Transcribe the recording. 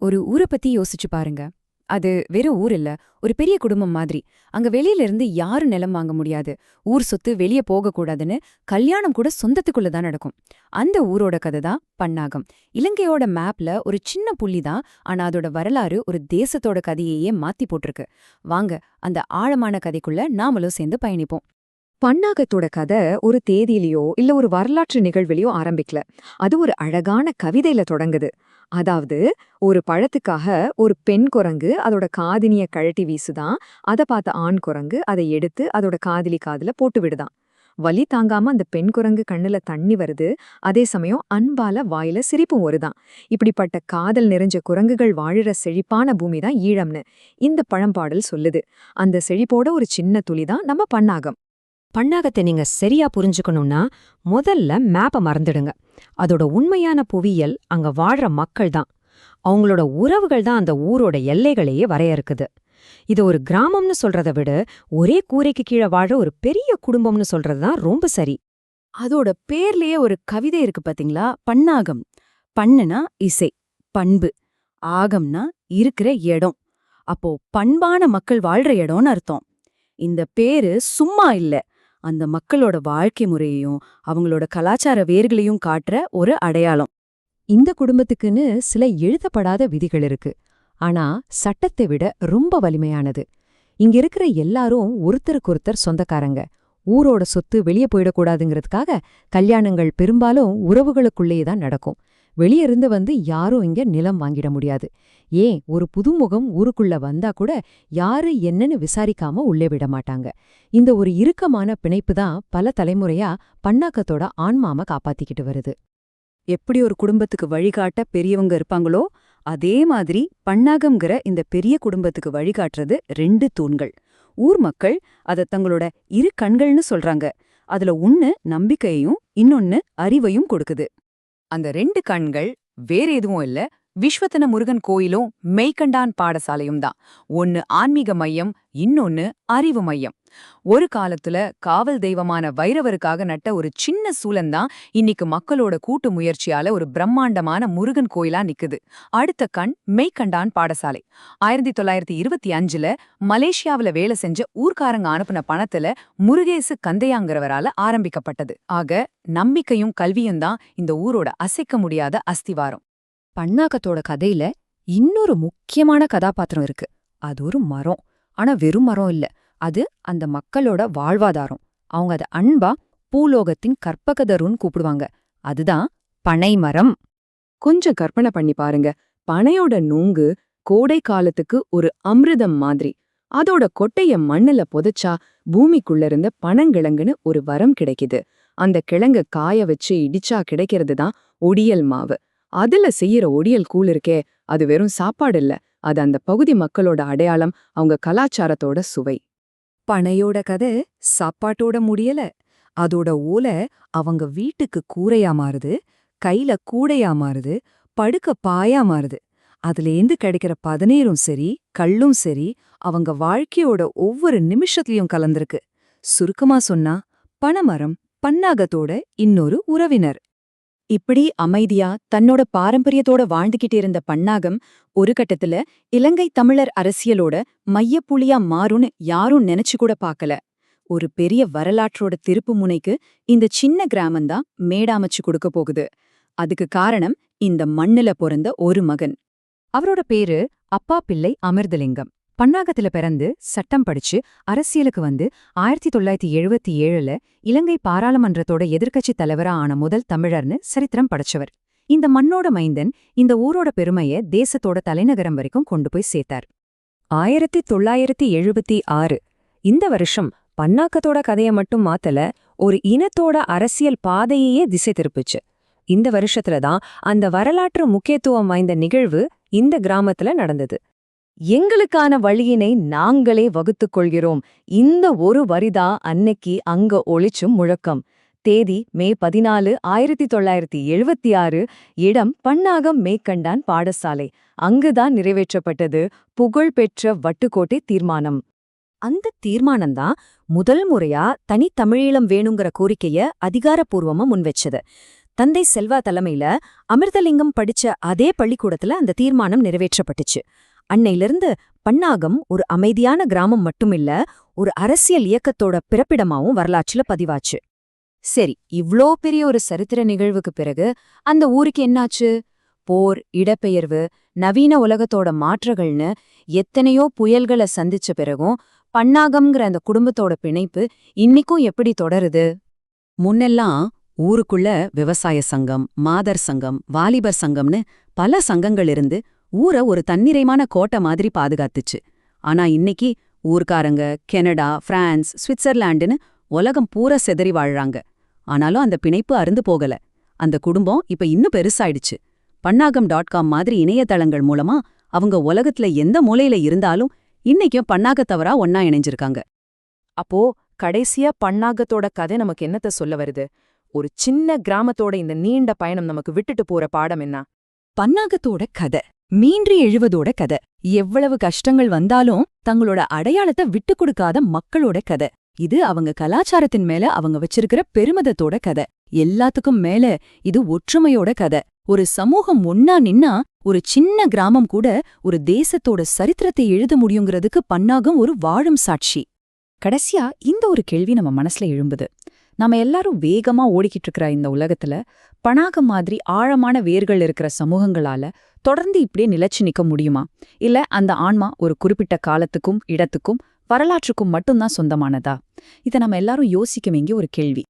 ஒரு ஊரை பத்தி யோசிச்சு பாருங்க. அது வெறும் ஊர் இல்ல, ஒரு பெரிய குடும்பம் மாதிரி. அங்க வெளியில இருந்து யாரும் நிலம் வாங்க முடியாது. ஊர் சொத்து வெளிய போகக்கூடாதுன்னு கல்யாணம் கூட சொந்தத்துக்குள்ள தான் நடக்கும். அந்த ஊரோட கதை தான் பன்னாகம். இலங்கையோட மேப்ல ஒரு சின்ன புள்ளி தான், ஆனா அதோட வரலாறு ஒரு தேசத்தோட கதையையே மாத்தி போட்டிருக்கு. வாங்க அந்த ஆழமான கதைக்குள்ள நாமளும் சேர்ந்து பயணிப்போம். பன்னாகத்தோட கதை ஒரு தேதியிலயோ இல்ல ஒரு வரலாற்று நிகழ்விலையோ ஆரம்பிக்கல. அது ஒரு அழகான கவிதையில தொடங்குது. அதாவது, ஒரு பழத்துக்காக ஒரு பெண் குரங்கு அதோட காதினிய கழட்டி வீசுதான். அதை பார்த்த ஆண் குரங்கு அதை எடுத்து அதோட காதலி காதுல போட்டு விடுதான். வலி தாங்காம அந்த பெண் குரங்கு கண்ணுல தண்ணி வருது. அதே சமயம் அன்பால வாயில சிரிப்பும் வருதான். இப்படிப்பட்ட காதல் நிறைஞ்ச குரங்குகள் வாழுற செழிப்பான பூமி தான் ஈழம்னு இந்த பழம்பாடல் சொல்லுது. அந்த செழிப்போட ஒரு சின்ன துளிதான் நம்ம பன்னாகம். பன்னாகத்தை நீங்க சரியா புரிஞ்சுக்கணும்னா முதல்ல மேப்பை மறந்துடுங்க. அதோட உண்மையான புவியியல் அங்க வாழ்ற மக்கள் தான். அவங்களோட உறவுகள் தான் அந்த ஊரோட எல்லைகளையே வரையறுக்குது. இது ஒரு கிராமம்னு சொல்றதை விட ஒரே கூரைக்கு கீழே வாழ்ற ஒரு பெரிய குடும்பம்னு சொல்றது தான் ரொம்ப சரி. அதோட பேர்லயே ஒரு கவிதை இருக்கு பாத்தீங்களா? பன்னாகம். பண்ணுனா இசை, பண்பு. ஆகம்னா இருக்கிற இடம். அப்போ பண்பான மக்கள் வாழ்ற இடம்னு அர்த்தம். இந்த பேரு சும்மா இல்ல, அந்த மக்களோட வாழ்க்கை முறையையும் அவங்களோட கலாச்சார வேர்களையும் காட்டுற ஒரு அடையாளம். இந்த குடும்பத்துக்குன்னு சில எழுதப்படாத விதிகள் இருக்கு. ஆனா சட்டத்தை விட ரொம்ப வலிமையானது. இங்க இருக்கிற எல்லாரும் ஒருத்தருக்கொருத்தர் சொந்தக்காரங்க. ஊரோட சொத்து வெளியே போயிடக்கூடாதுங்கிறதுக்காக கல்யாணங்கள் பெரும்பாலும் உறவுகளுக்குள்ளேயே தான் நடக்கும். வெளியே இருந்து வந்து யாரும் இங்க நிலம் வாங்கிட முடியாது. ஏன், ஒரு புதுமுகம் ஊருக்குள்ள வந்தா கூட யாரு என்னன்னு விசாரிக்காம உள்ளே விட மாட்டாங்க. இந்த ஒரு இறுக்கமான பிணைப்பு தான் பல தலைமுறையா பன்னாக்கத்தோட ஆன்மாம காப்பாத்திக்கிட்டு வருது. எப்படி ஒரு குடும்பத்துக்கு வழிகாட்ட பெரியவங்க இருப்பாங்களோ, அதே மாதிரி பன்னாகம்ங்கிற இந்த பெரிய குடும்பத்துக்கு வழிகாட்டுறது 2 தூண்கள். ஊர் மக்கள் அத தங்களோட இரு கண்கள்னு சொல்றாங்க. அதுல ஒன்னு நம்பிக்கையையும் இன்னொன்னு அறிவையும் கொடுக்குது. அந்த 2 கண்கள் வேற எதுவும் இல்ல, விஸ்வத்தன முருகன் கோயிலும் மெய்கண்டான் பாடசாலையும் தான். ஒன்னு ஆன்மீக மையம், இன்னொன்னு அறிவு மையம். ஒரு காலத்துல காவல் தெய்வமான வைரவருக்காக நட்ட ஒரு சின்ன சூலந்தான் இன்னைக்கு மக்களோட கூட்டு முயற்சியால ஒரு பிரம்மாண்டமான முருகன் கோயிலா நிக்குது. அடுத்த கண் மெய்கண்டான் பாடசாலை. 1925ல மலேசியாவில வேலை செஞ்ச ஊர்க்காரங்க அனுப்புன பணத்துல முருகேசு கந்தையாங்கிறவரால ஆரம்பிக்கப்பட்டது. ஆக நம்பிக்கையும் கல்வியும் தான் இந்த ஊரோட அசைக்க முடியாத அஸ்திவாரம். பன்னாகத்தோட கதையில இன்னொரு முக்கியமான கதாபாத்திரம் இருக்கு. அது ஒரு மரம். ஆனா வெறும் மரம் இல்ல, அது அந்த மக்களோட வாழ்வாதாரம். அவங்க அத அன்பா பூலோகத்தின் கற்பகதருன்னு கூப்பிடுவாங்க. அதுதான் பனை மரம். கொஞ்சம் கற்பனை பண்ணி பாருங்க. பனையோட நுங்கு கோடை காலத்துக்கு ஒரு அமிர்தம் மாதிரி. அதோட கொட்டைய மண்ணுல புதைச்சா பூமிக்குள்ள இருந்த பனங்கிழங்குன்னு ஒரு வரம் கிடைக்குது. அந்த கிழங்க காய வச்சு இடிச்சா கிடைக்கிறது தான் ஒடியல் மாவு. அதுல செய்யற ஒடியல் கூழ் இருக்கே, அது வெறும் சாப்பாடு இல்ல, அது அந்த பகுதி மக்களோட அடையாளம், அவங்க கலாச்சாரத்தோட சுவை. பனையோட கதை சாப்பாட்டோட முடியல. அதோட ஓலை அவங்க வீட்டுக்கு கூரையா மாறுது, கையில கூடையா மாறுது, படுக்க பாயா மாறுது. அதுலேந்து கிடைக்கிற பதநீரும் சரி கள்ளும் சரி அவங்க வாழ்க்கையோட ஒவ்வொரு நிமிஷத்துலயும் கலந்திருக்கு. சுருக்கமா சொன்னா, பனைமரம் பன்னாகத்தோட இன்னொரு உறவினர். இப்படி அமைதியா தன்னோட பாரம்பரியத்தோட வாழ்ந்துகிட்டு இருந்த பன்னாகம் ஒரு கட்டத்துல இலங்கை தமிழர் அரசியலோட மையப்புள்ளியா மாறும்னு யாரும் நினைச்சு கூட பார்க்கல. ஒரு பெரிய வரலாற்றோட திருப்பு முனைக்கு இந்த சின்ன கிராமந்தான் மேடாமச்சு கொடுக்க போகுது. அதுக்கு காரணம் இந்த மண்ணுல பிறந்த ஒரு மகன். அவரோட பேரு அப்பா பிள்ளை அமிர்தலிங்கம். பன்னாகத்துல பிறந்து சட்டம் படிச்சு அரசியலுக்கு வந்து 1977ல இலங்கை பாராளுமன்றத்தோட எதிர்க்கட்சி தலைவரா ஆன முதல் தமிழர்னு சரித்திரம் படைச்சவர். இந்த மண்ணோட மைந்தன் இந்த ஊரோட பெருமைய தேசத்தோட தலைநகரம் வரைக்கும் கொண்டு போய் சேர்த்தார். 1976 இந்த வருஷம் பன்னாகத்தோட கதையை மட்டும் மாத்தல, ஒரு இனத்தோட அரசியல் பாதையையே திசை திருப்புச்சு. இந்த வருஷத்துலதான் அந்த வரலாற்று முக்கியத்துவம் வாய்ந்த நிகழ்வு இந்த கிராமத்துல நடந்தது. எங்களுக்கான வழியினை நாங்களே வகுத்துக் கொள்கிறோம். இந்த ஒரு வரிதான் அன்னைக்கு அங்க ஒளிச்சும் முழக்கம். தேதி மே 14, 1976. இடம் பன்னாகம் மெய்கண்டான் பாடசாலை. அங்குதான் நிறைவேற்றப்பட்டது புகழ்பெற்ற வட்டுக்கோட்டை தீர்மானம். அந்த தீர்மானம்தான் முதல் முறையா தனித்தமிழீழம் வேணுங்கிற கோரிக்கைய அதிகாரப்பூர்வமா முன்வச்சது. தந்தை செல்வா தலைமையில அமிர்தலிங்கம் படிச்ச அதே பள்ளிக்கூடத்துல அந்த தீர்மானம் நிறைவேற்றப்பட்டுச்சு. அன்னையிலிருந்து பன்னாகம் ஒரு அமைதியான கிராமம் மட்டுமில்ல, ஒரு அரசியல் இயக்கத்தோட பிறப்பிடமாவும் வரலாற்றுல பதிவாச்சு. சரி, இவ்ளோ பெரிய ஒரு சரித்திர நிகழ்வுக்கு பிறகு அந்த ஊருக்கு என்னாச்சு? போர், இடப்பெயர்வு, நவீன உலகத்தோட மாற்றங்கள்னு எத்தனையோ புயல்களை சந்திச்ச பிறகும் பன்னாகம்ங்கிற அந்த குடும்பத்தோட பிணைப்பு இன்னிக்கும் எப்படி தொடருது? முன்னெல்லாம் ஊருக்குள்ள விவசாய சங்கம், மாதர் சங்கம், வாலிபர் சங்கம்னு பல சங்கங்கள் இருந்து ஊரை ஒரு தன்னிறைமான கோட்டை மாதிரி பாதுகாத்துச்சு. ஆனா இன்னைக்கு ஊர்க்காரங்க கனடா, பிரான்ஸ், சுவிட்சர்லாண்டுன்னு உலகம் பூரா செதறி வாழ்றாங்க. ஆனாலும் அந்த பிணைப்பு அருந்து போகல. அந்த குடும்பம் இப்ப இன்னும் பெருசாயிடுச்சு. பன்னாகம்.com மாதிரி இணையதளங்கள் மூலமா அவங்க உலகத்துல எந்த மூலையில இருந்தாலும் இன்னைக்கும் பன்னாகத்தவரா ஒன்னா இணைஞ்சிருக்காங்க. அப்போ கடைசியா பன்னாகத்தோட கதை நமக்கு என்னத்த சொல்ல வருது? ஒரு சின்ன கிராமத்தோட இந்த நீண்ட பயணம் நமக்கு விட்டுட்டு போற பாடம் என்ன? பன்னாகத்தோட கதை மீண்டு எழுவதோட கதை. எவ்வளவு கஷ்டங்கள் வந்தாலும் தங்களோட அடையாளத்தை விட்டு கொடுக்காத மக்களோட கதை. இது அவங்க கலாச்சாரத்தின் மேல அவங்க வச்சிருக்கிற பெருமிதத்தோட கதை. எல்லாத்துக்கும் மேல இது ஒற்றுமையோட கதை. ஒரு சமூகம் ஒன்னா நின்னா ஒரு சின்ன கிராமம் கூட ஒரு தேசத்தோட சரித்திரத்தை எழுத முடியுங்கிறதுக்கு பன்னாகம் ஒரு வாழும் சாட்சி. கடைசியா இந்த ஒரு கேள்வி நம்ம மனசுல எழும்புது. நாம எல்லாரும் வேகமா ஓடிக்கிட்டு இருக்கிற இந்த உலகத்துல பனாகம் மாதிரி ஆழமான வேர்கள் இருக்கிற சமூகங்களால தொடர்ந்து இப்படியே நிலைச்சு நிக்க முடியுமா? இல்ல அந்த ஆன்மா ஒரு குறிப்பிட்ட காலத்துக்கும் இடத்துக்கும் வரலாற்றுக்கும் மட்டும்தான் சொந்தமானதா? இதை நம்ம எல்லாரும் யோசிக்க வேண்டிய ஒரு கேள்வி.